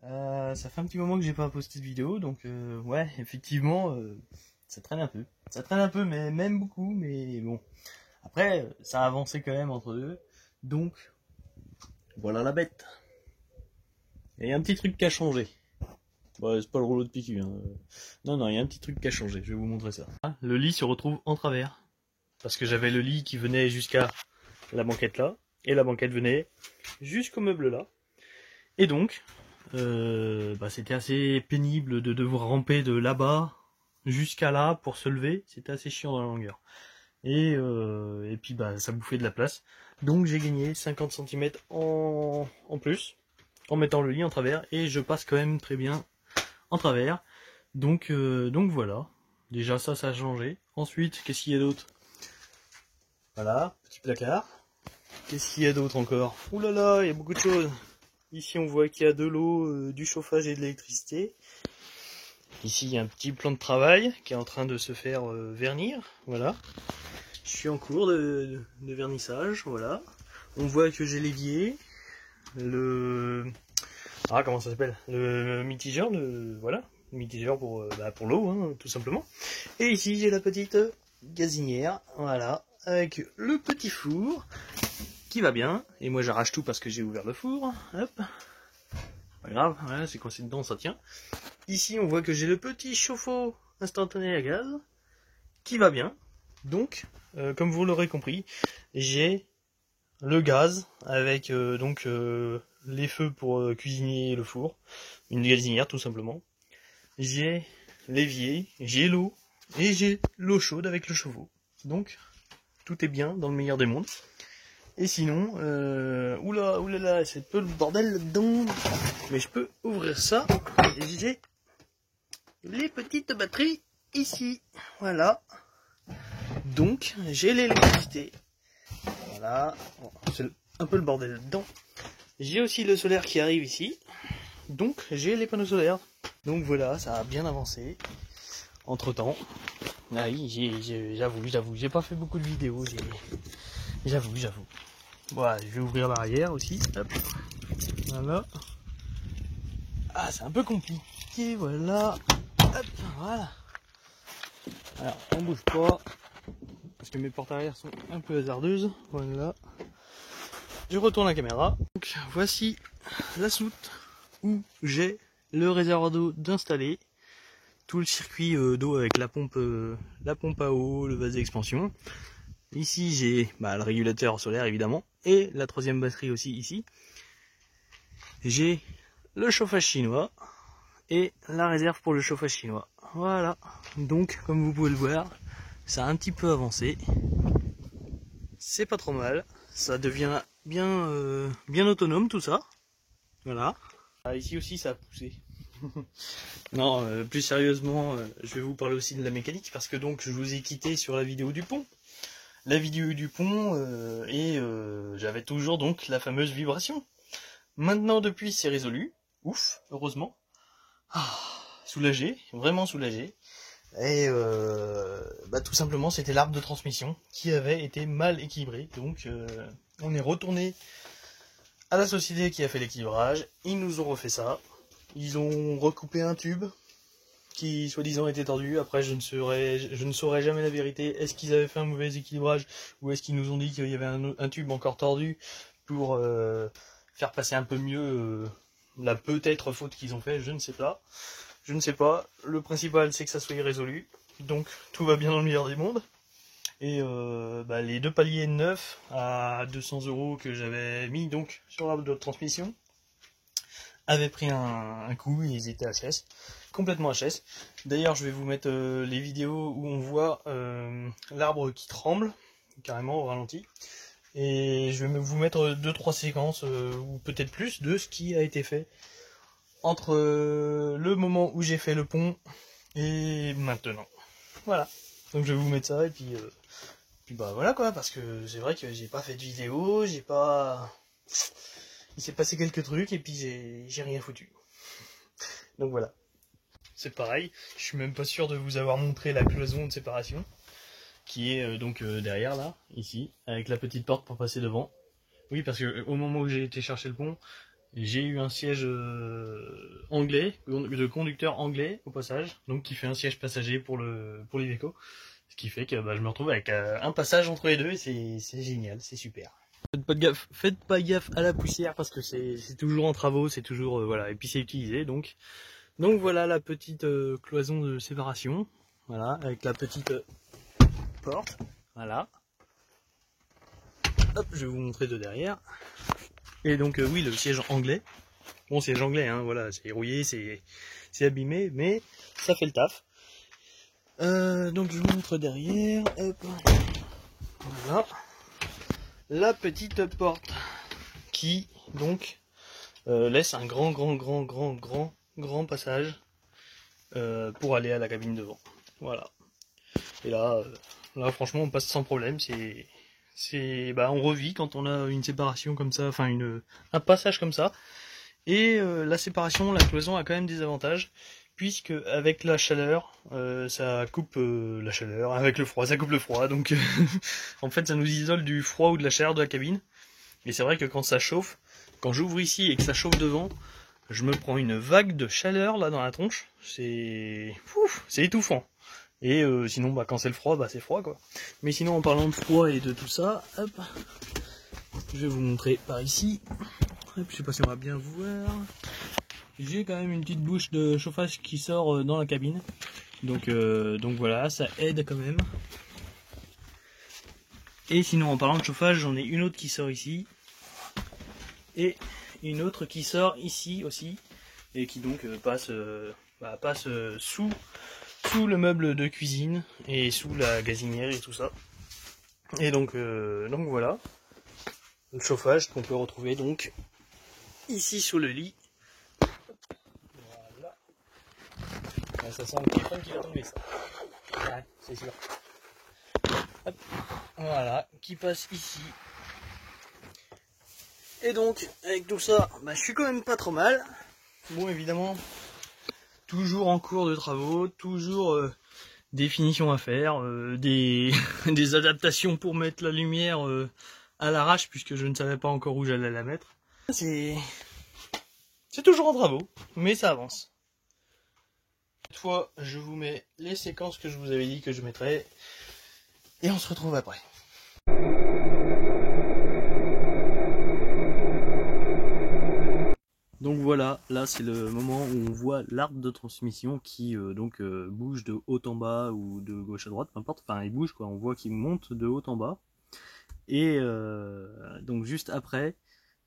Ça fait un petit moment que j'ai pas posté de vidéo, donc ouais, effectivement, ça traîne un peu. Ça traîne un peu, mais même beaucoup, mais bon. Après, ça a avancé quand même entre deux, donc voilà la bête. Et il y a un petit truc qui a changé. Bah, c'est pas le rouleau de PQ, hein. Non, il y a un petit truc qui a changé, je vais vous montrer ça. Le lit se retrouve en travers, parce que j'avais le lit qui venait jusqu'à la banquette là, et la banquette venait jusqu'au meuble là. Et donc, c'était assez pénible de devoir ramper de là-bas jusqu'à là pour se lever. C'était assez chiant dans la longueur. Et puis ça bouffait de la place. Donc j'ai gagné 50 cm en plus en mettant le lit en travers. Et je passe quand même très bien en travers. Donc voilà. Déjà ça a changé. Ensuite, qu'est-ce qu'il y a d'autre? Voilà, petit placard. Qu'est-ce qu'il y a d'autre encore? Ouh là là, il y a beaucoup de choses. Ici on voit qu'il y a de l'eau, du chauffage et de l'électricité. Ici il y a un petit plan de travail qui est en train de se faire vernir. Voilà. Je suis en cours de vernissage. Voilà. On voit que j'ai l'évier. Comment ça s'appelle? Le mitigeur. Voilà. Le mitigeur pour l'eau, hein, tout simplement. Et ici j'ai la petite gazinière. Voilà. Avec le petit four qui va bien, et moi j'arrache tout parce que j'ai ouvert le four, hop, pas grave, voilà, c'est coincé dedans, ça tient. Ici on voit que j'ai le petit chauffe-eau instantané à gaz, qui va bien, donc, comme vous l'aurez compris, j'ai le gaz, avec les feux pour cuisiner le four, une gazinière tout simplement, j'ai l'évier, j'ai l'eau, et j'ai l'eau chaude avec le chauffe-eau, donc tout est bien dans le meilleur des mondes. Et sinon, oulala, c'est un peu le bordel là-dedans. Mais je peux ouvrir ça. Et j'ai les petites batteries ici. Voilà. Donc, j'ai l'électricité. Voilà. Bon, c'est un peu le bordel là-dedans. J'ai aussi le solaire qui arrive ici. Donc, j'ai les panneaux solaires. Donc voilà, ça a bien avancé. Entre temps. Ah oui, j'avoue, j'ai pas fait beaucoup de vidéos. J'avoue. Voilà, je vais ouvrir l'arrière aussi. Hop. Voilà. Ah, c'est un peu compliqué, voilà. Hop, voilà. Alors, on bouge pas. Parce que mes portes arrière sont un peu hasardeuses. Voilà. Je retourne la caméra. Donc, voici la soute où j'ai le réservoir d'eau d'installer. Tout le circuit d'eau avec la pompe à eau, le vase d'expansion. Ici, j'ai le régulateur solaire, évidemment. Et la troisième batterie aussi, ici. J'ai le chauffage chinois et la réserve pour le chauffage chinois. Voilà. Donc, comme vous pouvez le voir, ça a un petit peu avancé. C'est pas trop mal. Ça devient bien autonome, tout ça. Voilà. Ici aussi, ça a poussé. Non, plus sérieusement, je vais vous parler aussi de la mécanique parce que donc je vous ai quitté sur la vidéo du pont. La vidéo du pont j'avais toujours donc la fameuse vibration. Maintenant depuis c'est résolu, ouf, heureusement. Soulagé, vraiment soulagé. Et tout simplement c'était l'arbre de transmission qui avait été mal équilibré. Donc on est retourné à la société qui a fait l'équilibrage. Ils nous ont refait ça. Ils ont recoupé un tube qui soi-disant était tordu. Après je ne saurais jamais la vérité. Est-ce qu'ils avaient fait un mauvais équilibrage ou est-ce qu'ils nous ont dit qu'il y avait un tube encore tordu pour faire passer un peu mieux la peut-être faute qu'ils ont fait. Je ne sais pas. Le principal c'est que ça soit résolu. Donc tout va bien dans le meilleur des mondes. Et les deux paliers neufs à 200 € que j'avais mis donc sur l'arbre de transmission avaient pris un coup, ils étaient HS, complètement HS. D'ailleurs je vais vous mettre les vidéos où on voit l'arbre qui tremble, carrément au ralenti. Et je vais vous mettre 2-3 séquences, ou peut-être plus, de ce qui a été fait entre le moment où j'ai fait le pont et maintenant. Voilà. Donc je vais vous mettre ça et puis voilà quoi, parce que c'est vrai que j'ai pas fait de vidéo, il s'est passé quelques trucs et puis j'ai rien foutu. Donc voilà. C'est pareil, je suis même pas sûr de vous avoir montré la cloison de séparation, qui est derrière là, ici, avec la petite porte pour passer devant. Oui, parce que au moment où j'ai été chercher le pont, J'ai eu un siège anglais, de conducteur anglais au passage, donc qui fait un siège passager pour l'Iveco. Ce qui fait que bah, je me retrouve avec un passage entre les deux et c'est génial, c'est super. Faites pas gaffe à la poussière parce que c'est toujours en travaux, c'est toujours voilà, et puis c'est utilisé donc voilà la petite cloison de séparation, voilà, avec la petite porte, voilà. Hop, je vais vous montrer de derrière. Et donc oui, le siège anglais. Bon, siège anglais, hein, voilà, c'est rouillé, c'est abîmé, mais ça fait le taf. Donc je vous montre derrière. Hop. Voilà. La petite porte qui donc laisse un grand passage pour aller à la cabine devant. Voilà. Et là franchement on passe sans problème. Bah, on revit quand on a une séparation comme ça, enfin un passage comme ça. Et la séparation, la cloison a quand même des avantages, puisque avec la chaleur, ça coupe la chaleur, avec le froid, ça coupe le froid, donc en fait ça nous isole du froid ou de la chaleur de la cabine. Et c'est vrai que quand ça chauffe, quand j'ouvre ici et que ça chauffe devant, je me prends une vague de chaleur là dans la tronche, c'est étouffant. Et sinon bah, quand c'est le froid, bah c'est froid quoi. Mais sinon en parlant de froid et de tout ça, hop, je vais vous montrer par ici. Je sais pas si on va bien voir. J'ai quand même une petite bouche de chauffage qui sort dans la cabine. Donc voilà, ça aide quand même. Et sinon en parlant de chauffage, j'en ai une autre qui sort ici. Et une autre qui sort ici aussi. Et qui donc passe sous le meuble de cuisine et sous la gazinière et tout ça. Et donc voilà. Le chauffage qu'on peut retrouver donc ici sous le lit. Voilà. Là, ça sent le téléphone qui va tomber ça. Ouais, c'est sûr. Hop. Voilà, qui passe ici. Et donc, avec tout ça, bah, je suis quand même pas trop mal. Bon, évidemment, toujours en cours de travaux, toujours des finitions à faire, des adaptations pour mettre la lumière à l'arrache, puisque je ne savais pas encore où j'allais la mettre. C'est toujours en travaux, mais ça avance. Cette fois, je vous mets les séquences que je vous avais dit que je mettrais, et on se retrouve après. Donc voilà, là c'est le moment où on voit l'arbre de transmission qui bouge de haut en bas ou de gauche à droite, peu importe, enfin il bouge quoi, on voit qu'il monte de haut en bas. Et donc juste après,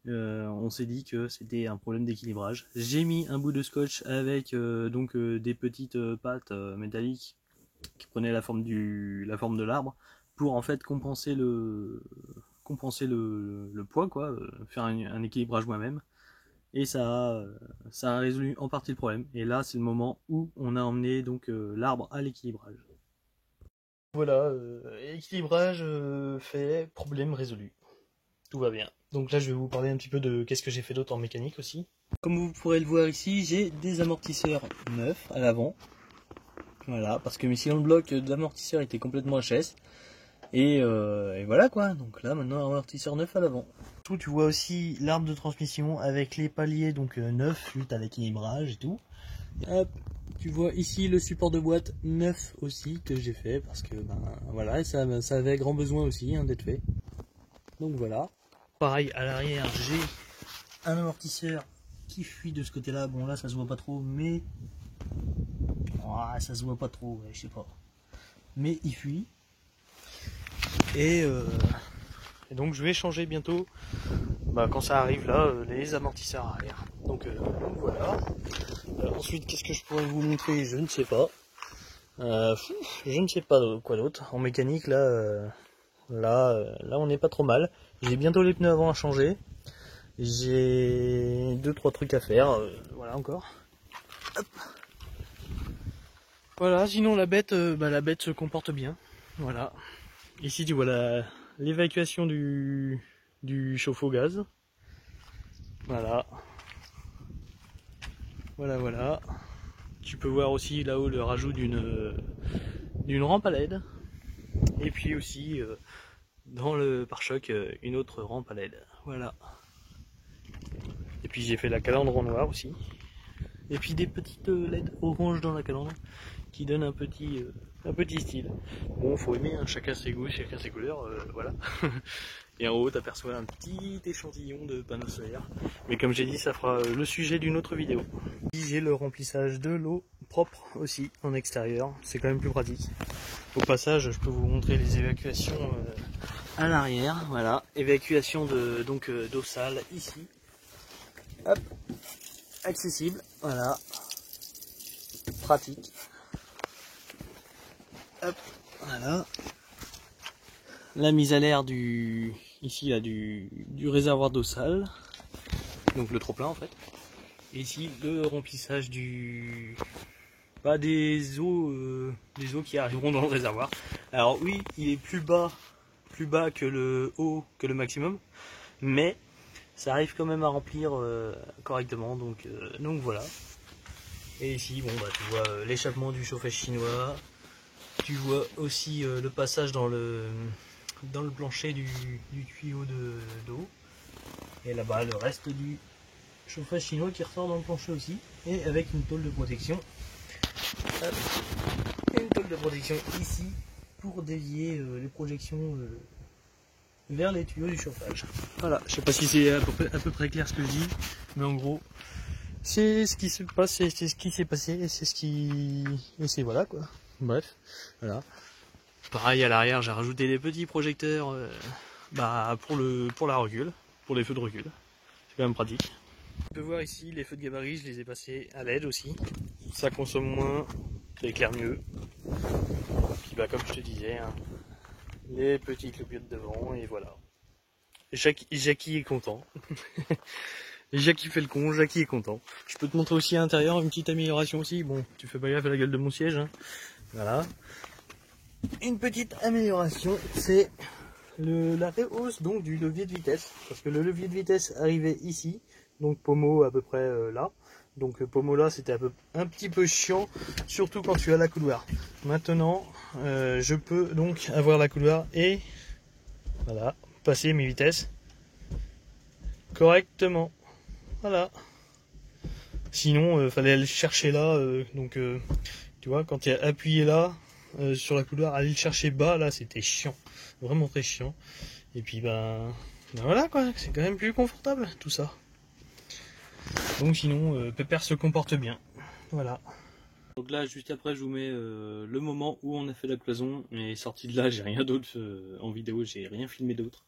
on s'est dit que c'était un problème d'équilibrage. J'ai mis un bout de scotch avec des petites pattes métalliques qui prenaient la forme de l'arbre pour en fait compenser le poids quoi, faire un équilibrage moi-même. Et ça a résolu en partie le problème. Et là, c'est le moment où on a emmené donc l'arbre à l'équilibrage. Voilà, équilibrage fait, problème résolu. Tout va bien. Donc là, je vais vous parler un petit peu de qu'est-ce que j'ai fait d'autre en mécanique aussi. Comme vous pourrez le voir ici, j'ai des amortisseurs neufs à l'avant. Voilà, parce que si le bloc d'amortisseur était complètement HS. Et voilà quoi, donc là maintenant amortisseur neuf à l'avant. Tu vois aussi l'arbre de transmission avec les paliers donc neufs suite à l'équilibrage et tout. Hop, tu vois ici le support de boîte neuf aussi que j'ai fait parce que ben voilà, ça avait grand besoin aussi d'être fait. Donc voilà. Pareil à l'arrière j'ai un amortisseur qui fuit de ce côté là. Bon là ça se voit pas trop mais ça se voit pas trop, ouais, je sais pas. Mais il fuit. Et donc je vais changer bientôt, quand ça arrive là, les amortisseurs arrière. Donc voilà. Ensuite, qu'est-ce que je pourrais vous montrer? Je ne sais pas. Je ne sais pas quoi d'autre. En mécanique, là on n'est pas trop mal. J'ai bientôt les pneus avant à changer. J'ai 2-3 trucs à faire. Voilà encore. Hop. Voilà, sinon la bête se comporte bien. Voilà. Ici tu vois l'évacuation du chauffe-eau gaz. Voilà. Voilà. Tu peux voir aussi là-haut le rajout d'une rampe à LED. Et puis aussi dans le pare-choc une autre rampe à LED. Voilà. Et puis j'ai fait la calandre en noir aussi. Et puis des petites LED orange dans la calandre qui donnent un petit style. Bon, faut aimer, hein, chacun ses goûts, chacun ses couleurs, voilà. Et en haut, tu aperçois un petit échantillon de panneaux solaires. Mais comme j'ai dit, ça fera le sujet d'une autre vidéo. J'ai le remplissage de l'eau propre aussi en extérieur, c'est quand même plus pratique. Au passage, je peux vous montrer les évacuations à l'arrière. Voilà, évacuation de d'eau sale ici. Hop, accessible, voilà, pratique. Hop, voilà. La mise à l'air ici là, du réservoir d'eau sale, donc le trop plein en fait. Et ici le remplissage des eaux qui arriveront dans le réservoir. Alors oui, il est plus bas que le haut, que le maximum, mais ça arrive quand même à remplir correctement, donc voilà. Et ici, bon bah tu vois l'échappement du chauffage chinois, tu vois aussi le passage dans le plancher du tuyau d'eau, et là-bas le reste du chauffage chinois qui ressort dans le plancher aussi, et avec une tôle de protection. Hop. Une tôle de protection ici pour dévier les projections vers les tuyaux du chauffage. Voilà, je sais pas si c'est à peu près clair ce que je dis, mais en gros c'est ce qui se passe, c'est ce qui s'est passé, et c'est voilà quoi. Bref, voilà. Pareil à l'arrière, j'ai rajouté des petits projecteurs pour la recul, pour les feux de recul. C'est quand même pratique. On peut voir ici les feux de gabarit, je les ai passés à LED aussi. Ça consomme moins, ça éclaire mieux. Puis comme je te disais, hein, les petits clopiotes devant, et voilà. Jackie est content. Jackie fait le con, Jackie est content. Je peux te montrer aussi à l'intérieur une petite amélioration aussi. Bon, tu fais pas gaffe à la gueule de mon siège, hein. Voilà. Une petite amélioration, c'est la rehausse donc du levier de vitesse. Parce que le levier de vitesse arrivait ici, donc pommeau à peu près là. Donc pommeau là, c'était un petit peu chiant, surtout quand tu as la couloir. Maintenant, je peux donc avoir la couloir et voilà, passer mes vitesses correctement. Voilà. Sinon, fallait aller le chercher là, tu vois, quand tu as appuyé là, sur la couloir, aller le chercher bas, là, c'était chiant. Vraiment très chiant. Et puis, voilà, quoi, c'est quand même plus confortable, tout ça. Donc sinon, Pépère se comporte bien. Voilà. Donc là, juste après, je vous mets le moment où on a fait la cloison. Et sorti de là, j'ai rien d'autre en vidéo, j'ai rien filmé d'autre.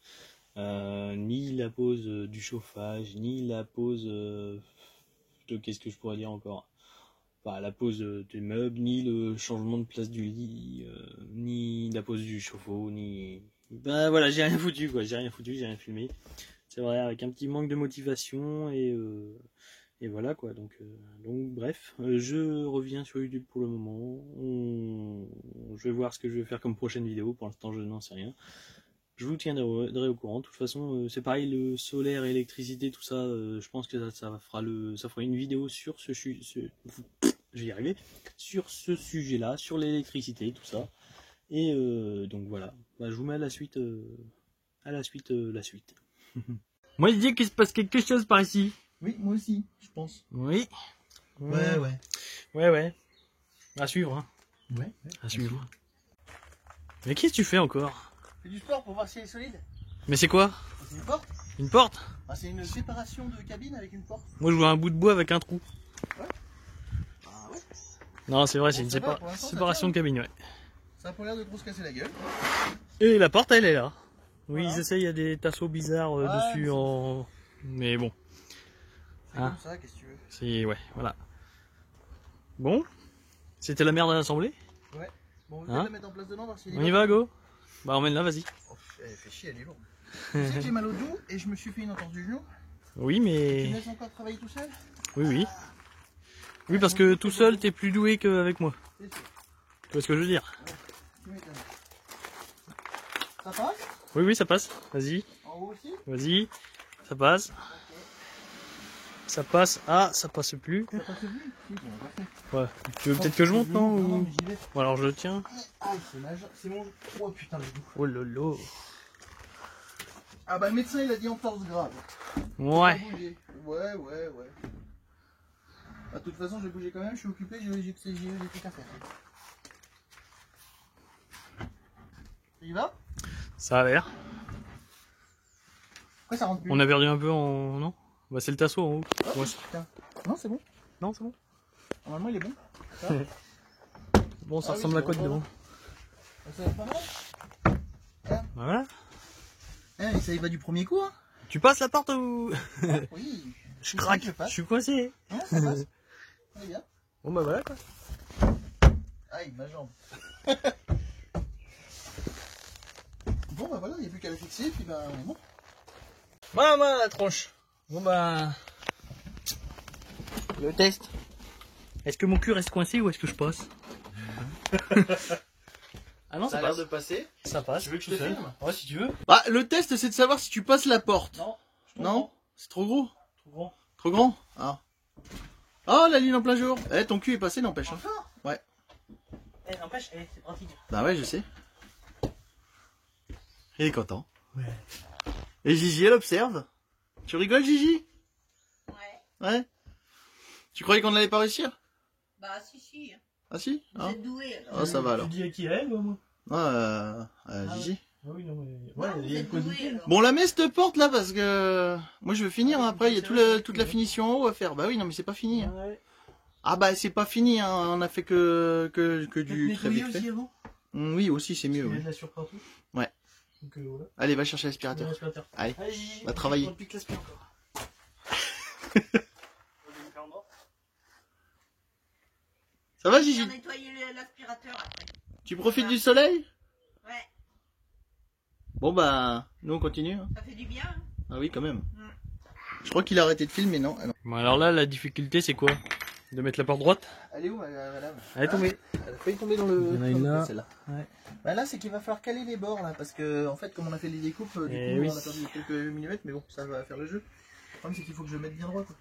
Ni la pose du chauffage, ni la pose... qu'est-ce que je pourrais dire encore? La pose des meubles, ni le changement de place du lit, ni la pose du chauffe-eau, ni... voilà, j'ai rien foutu quoi, j'ai rien filmé. C'est vrai, avec un petit manque de motivation, et voilà quoi, donc bref, je reviens sur YouTube pour le moment. Je vais voir ce que je vais faire comme prochaine vidéo, pour l'instant je n'en sais rien. Je vous tiendrai au courant. De toute façon, c'est pareil, le solaire, électricité, tout ça, je pense que ça fera une vidéo sur je vais y arriver, sur ce sujet-là, sur l'électricité, tout ça. Et donc voilà, je vous mets à la suite, la suite. Moi je dis qu'il se passe quelque chose par ici. Oui, moi aussi, je pense. Oui. Ouais. À suivre, hein. Ouais. À suivre. Mais qu'est-ce que tu fais encore? C'est du sport pour voir si elle est solide. Mais c'est quoi? C'est une porte. Une porte? C'est une séparation de cabine avec une porte. Moi je vois un bout de bois avec un trou. Ouais. Ouais. Non, c'est vrai, c'est une ça va, séparation de cabine, ouais. Ça a pas l'air de trop se casser la gueule. Et la porte, elle est là. Oui, Voilà. ils essayent, il y a des tasseaux bizarres dessus mais bon. C'est comme ça, qu'est-ce que tu veux? C'est, ouais, voilà. Bon, c'était la merde à l'assemblée. Ouais. Bon, on va la mettre en place dedans, voir si on y va, go. Emmène-la, vas-y. Oh, elle fait chier, elle est lourde. Tu sais que j'ai mal au dos et je me suis fait une entorse du genou. Oui, mais... Tu me laisses encore travailler tout seul? Oui. Oui, parce que tout seul, t'es plus doué qu'avec moi. Tu vois ce que je veux dire? Ouais. Ça passe? Oui, ça passe. Vas-y. En haut aussi? Vas-y. Ça passe. Okay. Ça passe. Ah, ça passe plus. Ça passe plus? Ouais. Tu veux peut-être que je monte, non? Non, mais j'y vais. Bon, alors je tiens. Ah, c'est mon... Oh putain, le genou. Oh lolo. Ah bah le médecin il a dit entorse grave. Ouais. Ouais. Bah, de toute façon, je vais bouger quand même, je suis occupé, j'ai des trucs à faire. Ça y va? Ça a l'air. Pourquoi ça rentre plus? On a perdu un peu en... Non bah, c'est le tasseau en haut. Oh, Ouais. putain. Non, c'est bon. Non, c'est bon. Normalement, il est bon. Ça va? Bon, ça Ah oui, ressemble à c'est quoi bon, dedans? Ça va pas mal. Voilà. Eh, ça y va du premier coup, hein? Tu passes la porte ou... Oui. Je craque, Je passe. je suis coincé. Non, ça passe. Allez, bien. Bon bah voilà quoi. Aïe, ma jambe. Bon, bah voilà, il n'y a plus qu'à la fixer, puis bah, on est bon. Maman la tronche. Bon bah... Le test. Est-ce que mon cul reste coincé ou est-ce que je passe? Ah non, ça a l'air passe. de passer. Ça passe. Tu veux que je tout te seul. filme? Ouais, si tu veux. Bah, le test, c'est de savoir si tu passes la porte. Non. Non? C'est trop gros? Trop grand. Trop grand? Ah. Oh, la ligne en plein jour. Eh, ton cul est passé, n'empêche. Hein. Encore? Ouais. Eh, n'empêche, c'est pratique. Bah ouais, je sais. Il est content. Ouais. Et Gigi, elle observe. Tu rigoles, Gigi? Ouais. Ouais. Tu croyais qu'on n'allait pas réussir? Bah si. Ah si? Vous Ah, êtes doué alors. ah ça va alors. Tu dis à qui, à elle ou à moi? Gigi. Ah oui, non, mais... Ouais, Ouais, vous il y a êtes une cause doué, de alors. Bon, la mets cette porte là parce que moi je veux finir. Ah, Après, il y a c'est toute la finition en haut à faire. Bah oui, non, mais c'est pas fini. Hein. Ouais. Ah bah c'est pas fini. Hein. On a fait que du très vite fait. aussi avant? Oui, aussi c'est mieux. Il y a Oui. de la surprise partout. Ouais. Donc voilà. Allez, va chercher l'aspirateur. L'aspirateur. Allez, Gigi, va travailler. on pique l'aspirateur encore. Ça va, J'ai Gigi? nettoyé l'aspirateur après. Tu profites du soleil? Ouais, Bon bah, nous on continue. Hein. ça fait du bien. Hein. Ah oui, quand même. Je crois qu'il a arrêté de filmer, non? Ah, non. Bon, alors là, la difficulté, c'est quoi? De mettre la porte droite? Elle est où, madame? Elle est tombée. Elle a failli tomber dans le. Il y en a une là. Celle-là. Ouais. Bah là, c'est qu'il va falloir caler les bords là, parce que en fait, comme on a fait les découpes, du coup, oui. on a perdu quelques millimètres, mais bon, ça va faire le jeu. Le problème, c'est qu'il faut que je mette bien droit, quoi.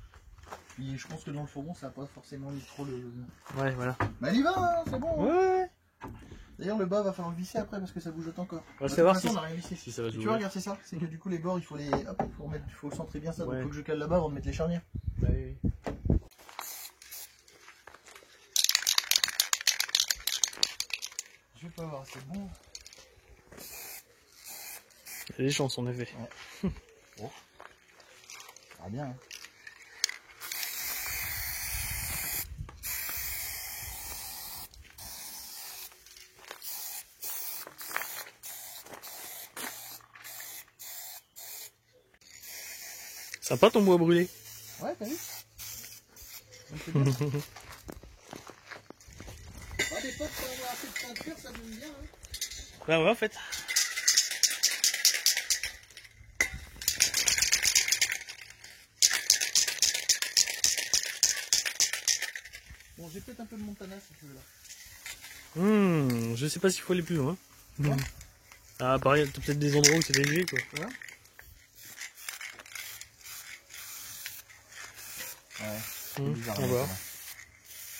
Puis je pense que dans le fourgon, ça va pas forcément mis trop le. Ouais, voilà. Mais elle y va, hein, c'est bon. Hein. Ouais. D'ailleurs, le bas va falloir le visser après parce que ça bouge encore. On va De toute savoir façon, si... on a rien vissé. si ça va Et se tu vois, regarde, c'est ça. C'est que du coup, les bords, il faut les. Hop, faut centrer bien ça. Donc, Ouais. il faut que je cale là-bas avant de mettre les charnières. Bah, oui. Je vais pas voir, c'est bon. Il y a des chances, en effet. Bon. Ah bien. Hein. Sympa ton bois brûlé. Ouais, t'as vu? Donc, c'est bien. Ah, des potes, pour avoir assez de peinture, ça donne bien. Hein. Bah ouais, en fait. Bon, j'ai peut-être un peu de Montana si tu veux là. Je sais pas s'il faut aller plus loin. Ouais. Ah, pareil, t'as peut-être des endroits où c'est léger, quoi. Tu vois? Ouais. Bizarre, on va hein, voir.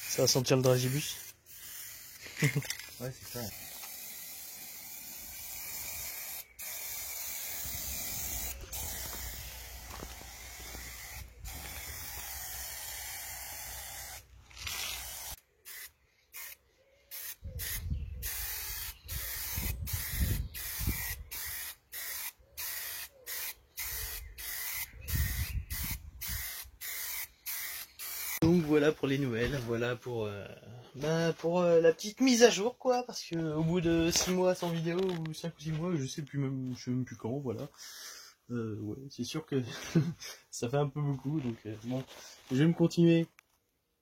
Ça va sentir le dragibus. Ouais, c'est ça. Donc voilà pour les nouvelles, voilà pour la petite mise à jour quoi, parce que au bout de 6 mois sans vidéo ou 5 ou 6 mois, je sais même plus quand, voilà. Ouais, c'est sûr que ça fait un peu beaucoup, donc bon, je vais me continuer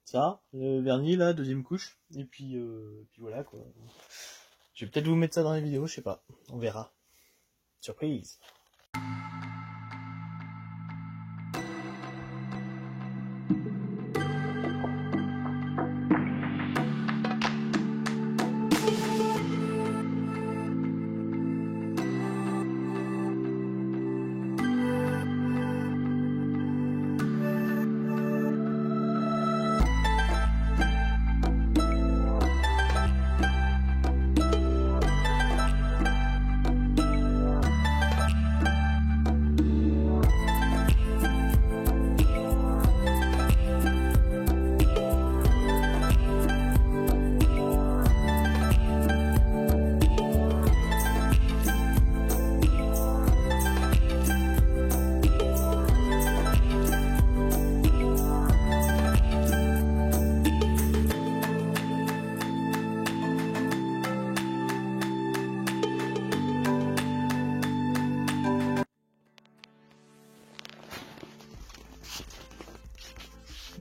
ça, le vernis là, deuxième couche, et puis voilà quoi. Je vais peut-être vous mettre ça dans les vidéos, je sais pas, on verra. Surprise.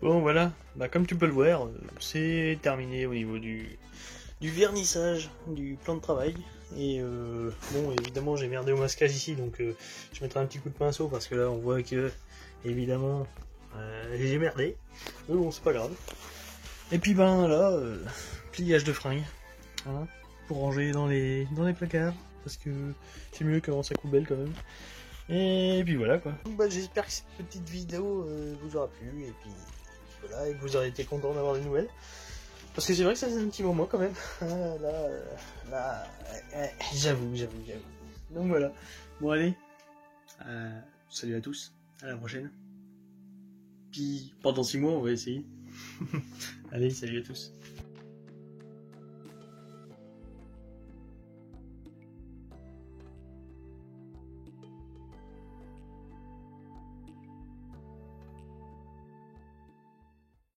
Bon voilà, bah, comme tu peux le voir, c'est terminé au niveau du vernissage, du plan de travail. Et bon, évidemment j'ai merdé au masquage ici, donc je mettrai un petit coup de pinceau parce que là on voit que évidemment j'ai merdé. Mais bon, c'est pas grave. Et puis ben là, pliage de fringues, hein, pour ranger dans les placards, parce que c'est mieux qu'avant sa coubelle quand même. Et puis voilà quoi. Donc, bah, j'espère que cette petite vidéo vous aura plu, et puis voilà, et que vous aurez été content d'avoir des nouvelles. Parce que c'est vrai que ça fait un petit moment quand même. Là, j'avoue. Donc voilà. Bon allez, salut à tous, à la prochaine. Puis pendant 6 mois on va essayer. Allez, salut à tous.